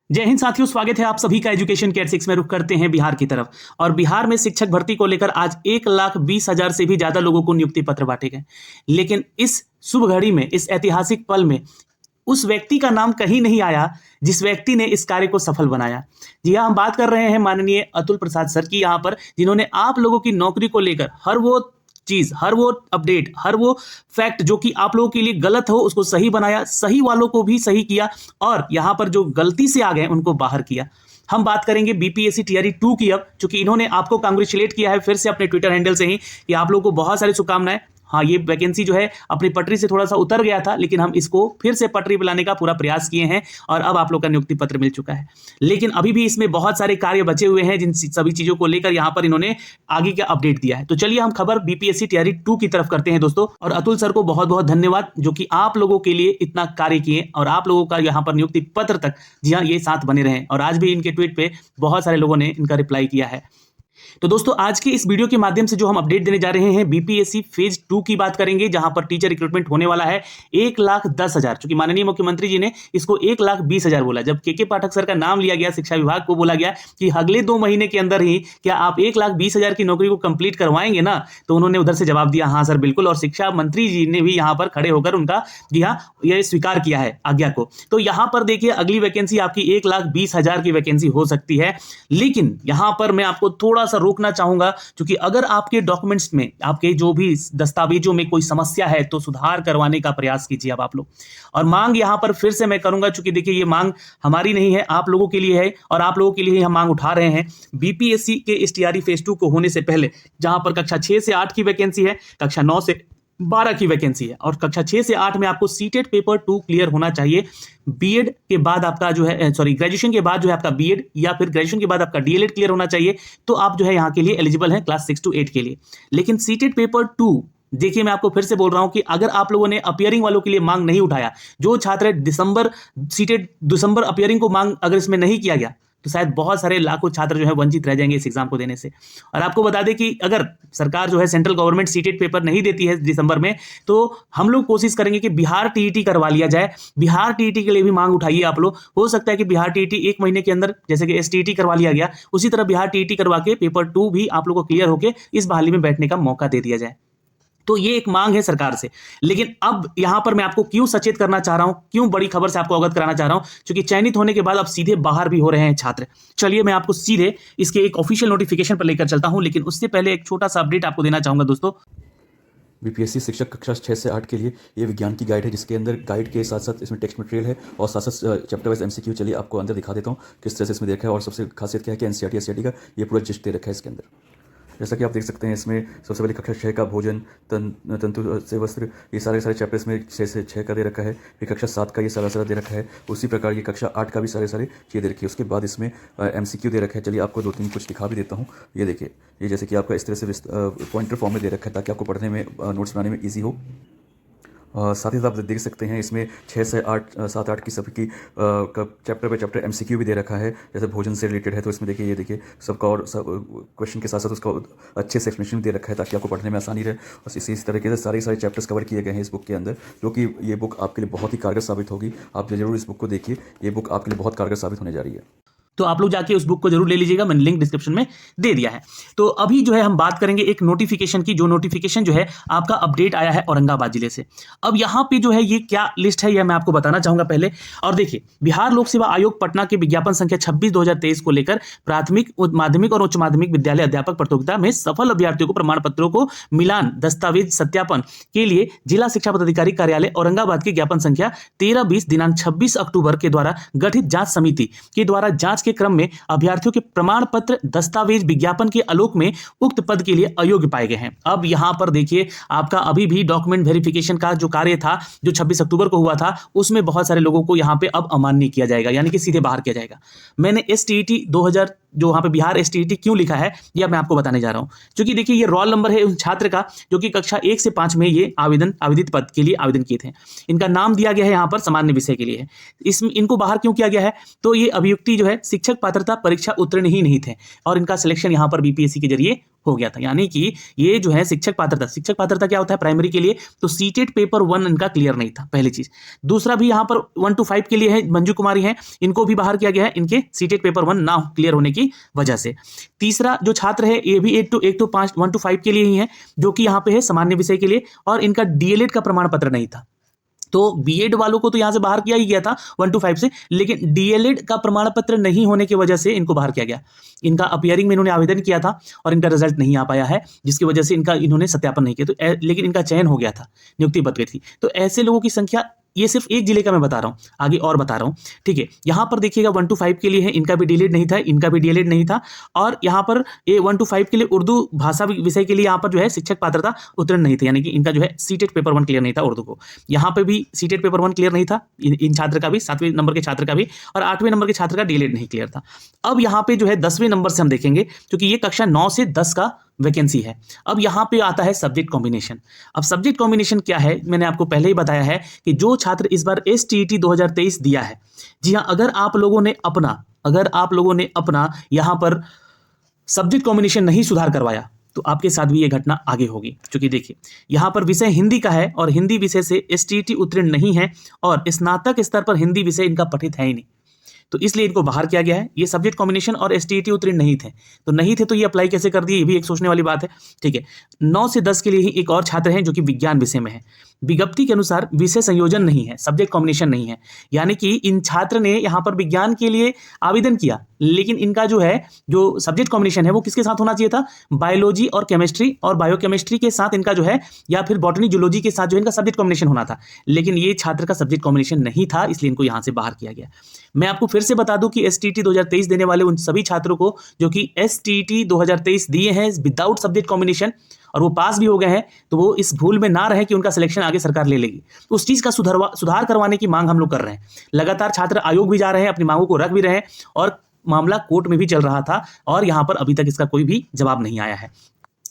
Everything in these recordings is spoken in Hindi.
जय हिंद साथियों, स्वागत है आप सभी का एजुकेशन केयर 6 में। रुख करते हैं बिहार की तरफ। और बिहार में शिक्षक भर्ती को लेकर आज 1,20,000 से भी ज्यादा लोगों को नियुक्ति पत्र बांटे गए। लेकिन इस शुभ घड़ी में, इस ऐतिहासिक पल में उस व्यक्ति का नाम कहीं नहीं आया जिस व्यक्ति ने इस कार्य को सफल बनाया। जी हाँ, हम बात कर रहे हैं माननीय अतुल प्रसाद सर की, यहाँ पर जिन्होंने आप लोगों की नौकरी को लेकर हर वो चीज, हर वो अपडेट, हर वो फैक्ट जो कि आप लोगों के लिए गलत हो उसको सही बनाया, सही वालों को भी सही किया और यहां पर जो गलती से आ गए उनको बाहर किया। हम बात करेंगे बीपीएससी टीआरई 2 की। अब चूंकि इन्होंने आपको कांग्रेचुलेट किया है फिर से अपने ट्विटर हैंडल से ही कि आप लोगों को बहुत सारी शुभकामनाएं। हाँ, ये वैकेंसी जो है अपनी पटरी से थोड़ा सा उतर गया था, लेकिन हम इसको फिर से पटरी पर लाने का पूरा प्रयास किए हैं और अब आप लोग का नियुक्ति पत्र मिल चुका है। लेकिन अभी भी इसमें बहुत सारे कार्य बचे हुए हैं जिन सभी चीजों को लेकर यहाँ पर इन्होंने आगे का अपडेट दिया है। तो चलिए हम खबर बीपीएससी टीआरई 2 की तरफ करते हैं दोस्तों। और अतुल सर को बहुत बहुत धन्यवाद जो कि आप लोगों के लिए इतना कार्य किए और आप लोगों का यहाँ पर नियुक्ति पत्र तक, जी हाँ, ये साथ बने रहे। और आज भी इनके ट्वीट पे बहुत सारे लोगों ने इनका रिप्लाई किया है। तो दोस्तों, आज के इस वीडियो के माध्यम से जो हम अपडेट देने जा रहे हैं बीपीएससी फेज 2 की बात करेंगे, जहां पर टीचर रिक्रूटमेंट होने वाला है 1,10,000। चूंकि माननीय मुख्यमंत्री जी ने इसको 1,20,000 बोला, जब के पाठक सर का नाम लिया गया, शिक्षा विभाग को बोला गया कि अगले 2 महीने के अंदर ही क्या आप 1,20,000 की नौकरी को कंप्लीट करवाएंगे ना, तो उन्होंने उधर से जवाब दिया हाँ सर बिल्कुल। और शिक्षा मंत्री जी ने भी यहाँ पर खड़े होकर उनका, जी हाँ, यह स्वीकार किया है आज्ञा को। तो यहाँ पर देखिए, अगली वैकेंसी आपकी 1,20,000 की वैकेंसी हो सकती है। लेकिन यहाँ पर मैं आपको थोड़ा सा रोकना चाहूंगा, क्योंकि अगर आपके डॉक्यूमेंट्स में, आपके जो भी दस्तावेजों में कोई समस्या है तो सुधार करवाने का प्रयास कीजिए अब आप लोग। और मांग यहां पर फिर से मैं करूंगा, क्योंकि देखिए ये मांग हमारी नहीं है, आप लोगों के लिए है और आप लोगों के लिए हम मांग उठा रहे हैं। बीपीएससी के इस टीआरई फेज 2 को होने से पहले, जहां पर कक्षा 6 से 8 की वैकेंसी है, कक्षा 9 से 12 की वैकेंसी है और कक्षा 6 से 8 में आपको सीटेट पेपर 2 क्लियर होना चाहिए। बीएड के बाद आपका जो है, ग्रेजुएशन के बाद जो है आपका बीएड या फिर ग्रेजुएशन के बाद आपका डीएलएड क्लियर होना चाहिए, तो आप जो है यहाँ के लिए एलिजिबल हैं क्लास 6 to 8 के लिए। लेकिन सीटेट पेपर 2, देखिए मैं आपको फिर से बोल रहा हूं कि अगर आप लोगों ने अपियरिंग वालों के लिए मांग नहीं उठाया, जो छात्र दिसंबर अपियरिंग को मांग अगर इसमें नहीं किया गया, तो शायद बहुत सारे लाखों छात्र जो है वंचित रह जाएंगे इस एग्जाम को देने से। और आपको बता दें कि अगर सरकार जो है, सेंट्रल गवर्नमेंट सीटेट पेपर नहीं देती है दिसंबर में, तो हम लोग कोशिश करेंगे कि बिहार टीईटी करवा लिया जाए। बिहार टीईटी के लिए भी मांग उठाइए आप लोग। हो सकता है कि बिहार टीईटी 1 महीने के अंदर, जैसे कि एसटीईटी करवा लिया गया, उसी तरह बिहार टीईटी करवा के पेपर 2 भी आप लोग को क्लियर होकर इस बहाली में बैठने का मौका दे दिया जाए। तो ये एक मांग है सरकार से। लेकिन अब यहां पर मैं आपको क्यों सचेत करना चाह रहा हूं, क्यों बड़ी खबर से आपको अवगत कराना चाह रहा हूं, क्योंकि चयनित होने के बाद अब सीधे बाहर भी हो रहे हैं छात्र। चलिए मैं आपको सीधे इसके एक ऑफिशियल नोटिफिकेशन पर लेकर चलता हूं, लेकिन उससे पहले एक छोटा सा अपडेट आपको देना चाहूंगा दोस्तों। बीपीएससी शिक्षक कक्षा 6 से 8 के लिए ये विज्ञान की गाइड है, जिसके अंदर गाइड के साथ साथ इसमें टेक्स्ट मटेरियल है और साथ साथ चैप्टर वाइज एमसीक्यू। चलिए आपको अंदर दिखा देता हूँ किस तरह से इसमें देखा है। और सबसे खासियत क्या है कि एनसीईआरटी एससीईआरटी का ये पूरा जिस्ट दे रखा है इसके अंदर। जैसा कि आप देख सकते हैं, इसमें सबसे पहले कक्षा 6 का भोजन, तंतु से वस्त्र, ये सारे सारे चैप्टर इसमें 6 से 6 का दे रखा है। फिर कक्षा 7 का ये सारा दे रखा है। उसी प्रकार ये कक्षा 8 का भी सारे चीज़ें दे रखी है। उसके बाद इसमें एमसीक्यू दे रखा है। चलिए आपको 2-3 कुछ दिखा भी देता हूँ। ये देखिए, ये जैसे कि आपका इस तरह से पॉइंटर फॉर्म में दे रखा है ताकि आपको पढ़ने में, नोट्स बनाने में ईजी हो। साथ ही साथ आप देख सकते हैं इसमें 6 से 8, 7-8 की सबकी चैप्टर बाय चैप्टर एमसीक्यू भी दे रखा है। जैसे भोजन से रिलेटेड है तो इसमें देखिए, ये देखिए सबका और सब क्वेश्चन के साथ साथ उसका अच्छे से एक्सप्लेनेशन दे रखा है ताकि आपको पढ़ने में आसानी रहे। और इसी तरीके से सारे चैप्टर्स कवर किए गए हैं इस बुक के अंदर, जो कि ये बुक आपके लिए बहुत ही कारगर साबित होगी। आप जरूर इस बुक को देखिए, ये बुक आपके लिए बहुत कारगर साबित होने जा रही है। तो आप लोग जाके उस बुक को जरूर ले लीजिएगा, मैंने लिंक डिस्क्रिप्शन में दे दिया है। तो अभी जो है हम बात करेंगे एक नोटिफिकेशन की, जो नोटिफिकेशन जो है आपका अपडेट आया है औरंगाबाद जिले से। अब यहाँ पे जो है ये क्या लिस्ट है, यह मैं आपको बताना चाहूंगा पहले। और देखिए, बिहार लोक सेवा आयोग पटना के विज्ञापन संख्या 26/2023 को लेकर प्राथमिक, माध्यमिक और उच्च माध्यमिक विद्यालय अध्यापक प्रतियोगिता में सफल अभ्यर्थियों को प्रमाण पत्रों को मिलान दस्तावेज सत्यापन के लिए जिला शिक्षा पदाधिकारी कार्यालय औरंगाबाद की ज्ञापन संख्या 13-20 दिनांक 26 अक्टूबर के द्वारा गठित जांच समिति के द्वारा जांच के क्रम में अभ्यर्थियों के प्रमाण पत्र दस्तावेज विज्ञापन के आलोक में उक्त पद के लिए अयोग्य पाए गए हैं। अब यहां पर देखिए, आपका अभी भी डॉक्यूमेंट वेरिफिकेशन का जो कार्य था, जो 26 अक्टूबर को हुआ था, उसमें बहुत सारे लोगों को यहां पे अब अमान्य किया जाएगा, यानी कि सीधे बाहर किया जाएगा। मैंने एसटीईटी 2000 जो वहां पे बिहार एसटीईटी क्यों लिखा है, यह मैं आपको बताने जा रहा हूं। क्योंकि देखिए, ये रोल नंबर है उस छात्र का जो कि कक्षा 1 से 5 में ये आवेदित पद के लिए आवेदन किए थे। इनका नाम दिया गया है यहाँ पर सामान्य विषय के लिए है। इसमें इनको बाहर क्यों किया गया है, तो ये अभियुक्ति जो है शिक्षक पात्रता परीक्षा उत्तीर्ण ही नहीं थे और इनका सिलेक्शन यहाँ पर बीपीएससी के जरिए हो गया था। यानी कि ये जो है शिक्षक पात्रता क्या होता है प्राइमरी के लिए, तो सीटेट पेपर 1 इनका क्लियर नहीं था, पहली चीज। दूसरा भी यहाँ पर 1 to 5 के लिए है, मंजू कुमारी है, इनको भी बाहर किया गया है इनके सीटेट पेपर 1 ना क्लियर होने की वजह से। तीसरा जो छात्र है ये भी 1 to 5 के लिए ही है, जो कि यहाँ पे है सामान्य विषय के लिए, और इनका डीएलएड का प्रमाण पत्र नहीं था। तो बीएड वालों को तो यहां से बाहर किया ही गया था 1 to 5 से, लेकिन डीएलएड का प्रमाण पत्र नहीं होने की वजह से इनको बाहर किया गया। इनका अपीयरिंग में इन्होंने आवेदन किया था और इनका रिजल्ट नहीं आ पाया है, जिसकी वजह से इन्होंने सत्यापन नहीं किया, तो लेकिन इनका चयन हो गया था, नियुक्ति बच गई थी। तो ऐसे लोगों की संख्या, ये सिर्फ एक जिले का मैं बता रहा हूं, आगे और बता रहा हूं, ठीक है। यहां पर देखिएगा 1 to 5 के लिए है, इनका भी डीएलएड नहीं था, इनका भी डीएलएड नहीं था, और यहां पर ये 1 to 5 के लिए उर्दू भाषा विषय के लिए यहां पर जो है शिक्षक पात्रता उत्तीर्ण नहीं थे, यानी कि इनका जो है सीटेट पेपर 1 क्लियर नहीं था उर्दू को। यहां पर भी सीटेट पेपर 1 क्लियर नहीं था इन छात्र का भी, 7वें नंबर के छात्र का भी, और 8वें नंबर के छात्र का डीएलएड नहीं क्लियर था। अब यहां पे जो है 10वें नंबर से हम देखेंगे, क्योंकि ये कक्षा 9 से 10 का वैकेंसी है। अब यहाँ पे आता है सब्जेक्ट कॉम्बिनेशन। अब सब्जेक्ट कॉम्बिनेशन क्या है, मैंने आपको पहले ही बताया है कि जो छात्र इस बार STET 2023 दिया है, जी हाँ, अगर आप लोगों ने अपना यहाँ पर सब्जेक्ट कॉम्बिनेशन नहीं सुधार करवाया तो आपके साथ भी ये घटना आगे होगी। क्योंकि देखिए यहाँ पर विषय हिंदी का है और हिंदी विषय से STET उत्तीर्ण नहीं है और स्नातक स्तर पर हिंदी विषय इनका पठित है ही नहीं, तो इसलिए इनको बाहर किया गया है। ये सब्जेक्ट कॉम्बिनेशन और STET उत्तीर्ण नहीं थे, तो ये अप्लाई कैसे कर दिए, ये भी एक सोचने वाली बात है, ठीक है। 9 से 10 के लिए ही एक और छात्र हैं जो कि विज्ञान विषय में है। विज्ञप्ति के अनुसार विषय संयोजन नहीं है, सब्जेक्ट कॉम्बिनेशन नहीं है, यानी कि इन छात्र ने यहाँ पर विज्ञान के लिए आवेदन किया, लेकिन इनका जो सब्जेक्ट कॉम्बिनेशन है वो किसके साथ होना चाहिए था, बायोलॉजी और केमिस्ट्री और बायोकेमिस्ट्री के साथ इनका जो है, या फिर बॉटनी जूलॉजी के साथ जो इनका सब्जेक्ट कॉम्बिनेशन होना था, लेकिन ये छात्र का सब्जेक्ट कॉम्बिनेशन नहीं था, इसलिए इनको यहाँ से बाहर किया गया। मैं आपको फिर से बता दूं कि STET 2023 देने वाले उन सभी छात्रों को जो कि STET 2023 दिए हैं विदाउट सब्जेक्ट कॉम्बिनेशन और वो पास भी हो गए हैं, तो वो इस भूल में ना रहे कि उनका सिलेक्शन आगे सरकार ले लेगी। तो उस चीज का सुधार करवाने की मांग हम लोग कर रहे हैं। लगातार छात्र आयोग भी जा रहे हैं, अपनी मांगों को रख भी रहे हैं, और मामला कोर्ट में भी चल रहा था और यहाँ पर अभी तक इसका कोई भी जवाब नहीं आया है।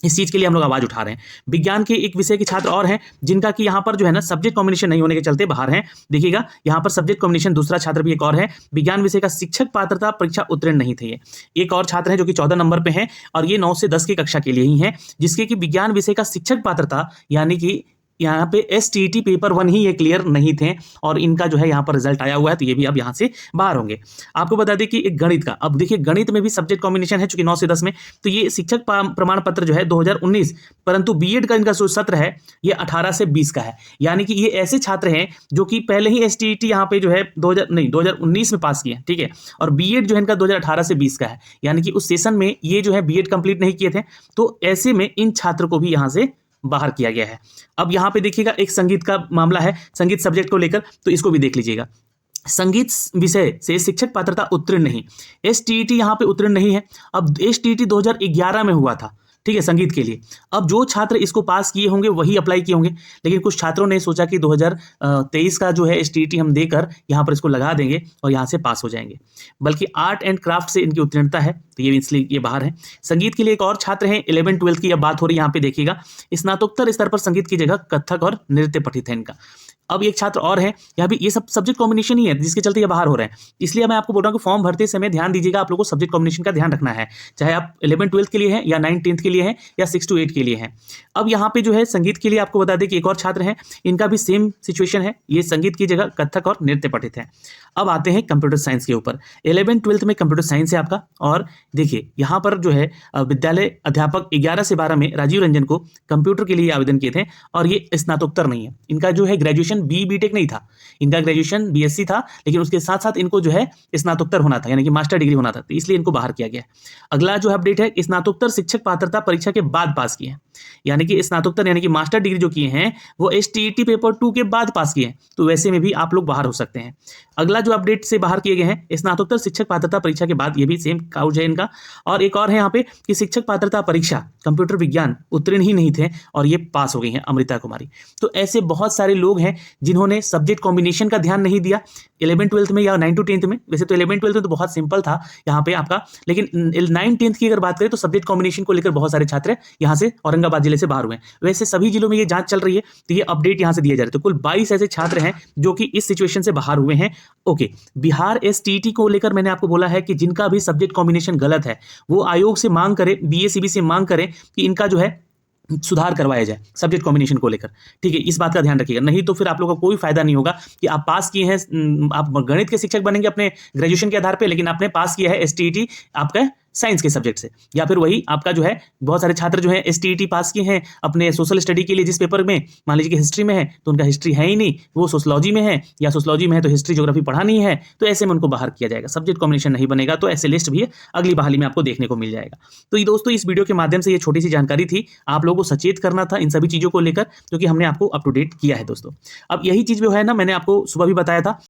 इस चीज के लिए हम लोग आवाज उठा रहे हैं। विज्ञान के एक विषय के छात्र और हैं जिनका कि यहाँ पर जो है ना सब्जेक्ट कॉम्बिनेशन नहीं होने के चलते बाहर हैं। देखिएगा यहाँ पर सब्जेक्ट कॉम्बिनेशन दूसरा छात्र भी एक और है, विज्ञान विषय का शिक्षक पात्रता परीक्षा उत्तीर्ण नहीं थे। ये एक और छात्र है जो कि 14 नंबर पे हैं और ये 9 से 10 की कक्षा के लिए ही है, जिसके कि विज्ञान विषय का शिक्षक पात्रता यानी कि यहाँ पे STET पेपर 1 ही ये क्लियर नहीं थे और इनका जो है यहाँ पर रिजल्ट आया हुआ है, तो ये भी अब यहाँ से बाहर होंगे। आपको बता दें कि एक गणित का, अब देखिए गणित में भी सब्जेक्ट कॉम्बिनेशन है चूंकि 9 से 10 में, तो ये शिक्षक प्रमाण पत्र जो है 2019, परंतु बीएड का इनका जो सत्र है ये 18 से 20 का है, यानी कि ये ऐसे छात्र हैं जो कि पहले ही STET यहाँ पे जो है 2019 में पास किए हैं, ठीक है, और बीएड जो है इनका 2018 से 20 का है, यानी कि उस सेशन में ये जो है बीएड कंप्लीट नहीं किए थे, तो ऐसे में इन छात्र को भी यहाँ से बाहर किया गया है। अब यहाँ पे देखिएगा एक संगीत का मामला है, संगीत सब्जेक्ट को लेकर, तो इसको भी देख लीजिएगा। संगीत विषय से शिक्षक पात्रता उत्तीर्ण नहीं, STET यहाँ पे उत्तीर्ण नहीं है। अब STET 2011 में हुआ था, ठीक है, संगीत के लिए। अब जो छात्र इसको पास किए होंगे वही अप्लाई किए होंगे, लेकिन कुछ छात्रों ने सोचा कि 2023 का जो है STET हम देकर यहाँ पर इसको लगा देंगे और यहाँ से पास हो जाएंगे, बल्कि आर्ट एंड क्राफ्ट से इनकी उत्तीर्णता है, तो ये इसलिए ये बाहर है। संगीत के लिए एक और छात्र हैं, 11-12 की अब बात हो रही है, यहाँ पे देखिएगा स्नातकोत्तर स्तर पर संगीत की जगह कथक और नृत्य पठित है इनका। अब एक छात्र और है, यहाँ भी ये सब सब्जेक्ट कॉम्बिनेशन ही है जिसके चलते ये बाहर हो रहे हैं, इसलिए मैं आपको बोल रहा हूँ कि फॉर्म भरते समय ध्यान दीजिएगा, आप लोगों को सब्जेक्ट कॉम्बिनेशन का ध्यान रखना है, चाहे आप 11-12 के लिए हैं या 9-10 के लिए हैं या 6 to 8 के लिए हैं। अब यहाँ पे जो है संगीत के लिए आपको बता दें कि एक और छात्र हैं, इनका भी सेम सिचुएशन है, ये संगीत की जगह कथक और नृत्य पठित है। अब आते हैं कंप्यूटर साइंस के ऊपर। 11-12 में कंप्यूटर साइंस है आपका, और देखिए यहाँ पर जो है विद्यालय अध्यापक 11 से 12 में राजीव रंजन को कंप्यूटर के लिए आवेदन किए थे, और ये स्नातकोत्तर नहीं है, इनका जो है ग्रेजुएशन BTech नहीं था, इनका ग्रेजुएशन BSc था, लेकिन उसके साथ साथ इनको जो है स्नातकोत्तर होना था, यानी कि मास्टर डिग्री होना था, तो इसलिए इनको बाहर किया गया। अगला जो अपडेट है, स्नातकोत्तर शिक्षक पात्रता परीक्षा के बाद पास किए हैं, यानी कि स्नातकोत्तर यानी कि मास्टर डिग्री जो किए हैं वो STET पेपर 2 के बाद पास किए हैं, तो वैसे में भी आप लोग बाहर हो सकते हैं। अगला जो अपडेट से बाहर किए गए हैं, स्नातकोत्तर शिक्षक पात्रता परीक्षा के बाद, ये भी सेम काउज है इनका। और एक और है यहाँ पे कि शिक्षक पात्रता परीक्षा कंप्यूटर विज्ञान उत्तीर्ण ही नहीं थे और ये पास हो गई हैं, अमृता कुमारी। तो ऐसे बहुत सारे लोग हैं जिन्होंने सब्जेक्ट कॉम्बिनेशन का ध्यान नहीं दिया 11-12 में या 9 to 10 में। वैसे तो 11-12 में तो बहुत सिंपल था यहाँ पे आपका, लेकिन 9-10 की अगर बात करें तो सब्जेक्ट कॉम्बिनेशन को लेकर बहुत सारे छात्र यहाँ से औरंगाबाद औरंगाबाद जिले से बाहर हुए हैं। वैसे सभी जिलों में ये जांच चल रही है, तो ये अपडेट यहाँ से दिया जा रहा है। तो कुल 22 ऐसे छात्र हैं जो कि इस सिचुएशन से बाहर हुए हैं। ओके, बिहार एसटीईटी को लेकर मैंने आपको बोला है कि जिनका भी सब्जेक्ट कॉम्बिनेशन गलत है वो आयोग से मांग करें, बीएसीबी से मांग करें कि इनका जो है सुधार करवाया जाए सब्जेक्ट कॉम्बिनेशन को लेकर। ठीक है, इस बात का ध्यान रखिएगा, नहीं तो फिर आप लोगों का कोई फायदा नहीं होगा कि आप पास किए हैं, आप गणित के शिक्षक बनेंगे अपने ग्रेजुएशन के आधार पे, लेकिन आपने पास किया है एसटीईटी आपका साइंस के सब्जेक्ट से, या फिर वही आपका जो है बहुत सारे छात्र जो है एसटीईटी पास किए हैं अपने सोशल स्टडी के लिए, जिस पेपर में मान लीजिए कि हिस्ट्री में है तो उनका हिस्ट्री है ही नहीं, वो सोशलॉजी में है, या सोशलॉजी में है तो हिस्ट्री ज्योग्राफी पढ़ा नहीं है, तो ऐसे में उनको बाहर किया जाएगा, सब्जेक्ट कॉम्बिनेशन नहीं बनेगा। तो ऐसे लिस्ट भी अगली बहाली में आपको देखने को मिल जाएगा। तो ये दोस्तों, इस वीडियो के माध्यम से ये छोटी सी जानकारी थी, आप लोगों को सचेत करना था इन सभी चीज़ों को लेकर, क्योंकि हमने आपको अप टू डेट किया है दोस्तों। अब यही चीज़ जो है ना, मैंने आपको सुबह भी बताया था